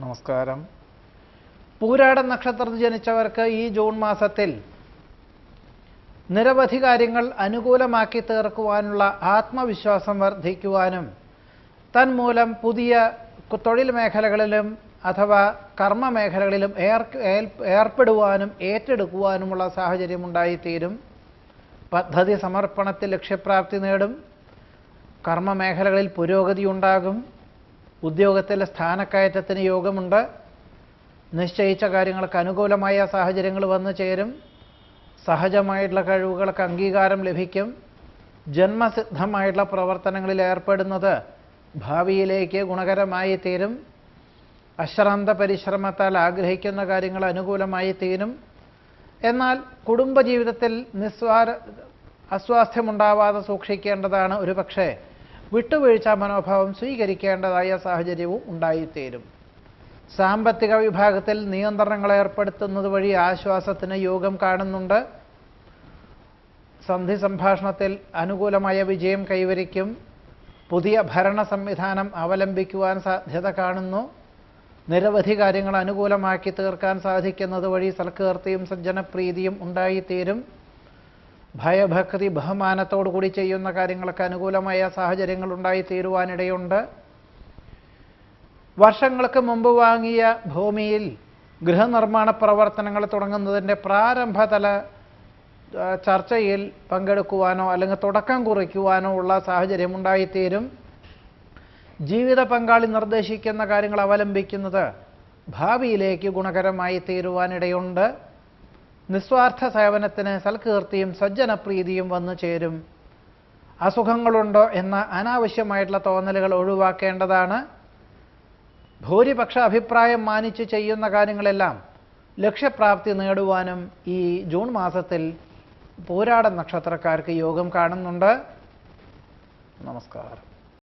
നമസ്കാരം. പൂരാട നക്ഷത്രത്തിൽ ജനിച്ചവർക്ക് ഈ ജൂൺ മാസത്തിൽ നിരവധി കാര്യങ്ങൾ അനുകൂലമാക്കി തീർക്കുവാനുള്ള ആത്മവിശ്വാസം വർദ്ധിക്കുവാനും തന്മൂലം പുതിയ തൊഴിൽ മേഖലകളിലും അഥവാ കർമ്മ മേഖലകളിലും ഏർപ്പെടുവാനും ഏറ്റെടുക്കുവാനുമുള്ള സാഹചര്യം ഉണ്ടായിത്തീരും. പദ്ധതി സമർപ്പണത്തിൽ ലക്ഷ്യപ്രാപ്തി നേടും. കർമ്മ മേഖലകളിൽ പുരോഗതി ഉണ്ടാകും. ഉദ്യോഗത്തിലെ സ്ഥാനക്കയറ്റത്തിന് യോഗമുണ്ട്. നിശ്ചയിച്ച കാര്യങ്ങൾക്ക് അനുകൂലമായ സാഹചര്യങ്ങൾ വന്നു ചേരും. സഹജമായിട്ടുള്ള കഴിവുകൾക്ക് അംഗീകാരം ലഭിക്കും. ജന്മസിദ്ധമായിട്ടുള്ള പ്രവർത്തനങ്ങളിൽ ഏർപ്പെടുന്നത് ഭാവിയിലേക്ക് ഗുണകരമായി തീരും. അശ്രാന്ത പരിശ്രമത്താൽ ആഗ്രഹിക്കുന്ന കാര്യങ്ങൾ അനുകൂലമായി തീരും. എന്നാൽ കുടുംബജീവിതത്തിൽ അസ്വാസ്ഥ്യമുണ്ടാവാതെ സൂക്ഷിക്കേണ്ടതാണ്. ഒരുപക്ഷെ വിട്ടുവീഴ്ച മനോഭാവം സ്വീകരിക്കേണ്ടതായ സാഹചര്യവും ഉണ്ടായിത്തീരും. സാമ്പത്തിക വിഭാഗത്തിൽ നിയന്ത്രണങ്ങൾ ഏർപ്പെടുത്തുന്നത് വഴി ആശ്വാസത്തിന് യോഗം കാണുന്നുണ്ട്. സന്ധി സംഭാഷണത്തിൽ അനുകൂലമായ വിജയം കൈവരിക്കും. പുതിയ ഭരണ സംവിധാനം അവലംബിക്കുവാൻ സാധ്യത കാണുന്നു. നിരവധി കാര്യങ്ങൾ അനുകൂലമാക്കി തീർക്കാൻ സാധിക്കുന്നത് വഴി സൽകീർത്തിയും സജ്ജനപ്രീതിയും ഉണ്ടായിത്തീരും. ഭയഭക്തി ബഹുമാനത്തോടു കൂടി ചെയ്യുന്ന കാര്യങ്ങൾക്ക് അനുകൂലമായ സാഹചര്യങ്ങൾ ഉണ്ടായിത്തീരുവാനിടയുണ്ട്. വർഷങ്ങൾക്ക് മുമ്പ് വാങ്ങിയ ഭൂമിയിൽ ഗൃഹനിർമ്മാണ പ്രവർത്തനങ്ങൾ തുടങ്ങുന്നതിൻ്റെ പ്രാരംഭതല ചർച്ചയിൽ പങ്കെടുക്കുവാനോ അല്ലെങ്കിൽ തുടക്കം കുറിക്കുവാനോ ഉള്ള സാഹചര്യം ഉണ്ടായിത്തീരും. ജീവിത പങ്കാളി നിർദ്ദേശിക്കുന്ന കാര്യങ്ങൾ അവലംബിക്കുന്നത് ഭാവിയിലേക്ക് ഗുണകരമായി തീരുവാനിടയുണ്ട്. നിസ്വാർത്ഥ സേവനത്തിന് സൽകീർത്തിയും സജ്ജനപ്രീതിയും വന്നു ചേരും. അസുഖങ്ങളുണ്ടോ എന്ന അനാവശ്യമായിട്ടുള്ള തോന്നലുകൾ ഒഴിവാക്കേണ്ടതാണ്. ഭൂരിപക്ഷ അഭിപ്രായം മാനിച്ച് ചെയ്യുന്ന കാര്യങ്ങളെല്ലാം ലക്ഷ്യപ്രാപ്തി നേടുവാനും ഈ ജൂൺ മാസത്തിൽ പൂരാട നക്ഷത്രക്കാർക്ക് യോഗം കാണുന്നുണ്ട്. നമസ്കാരം.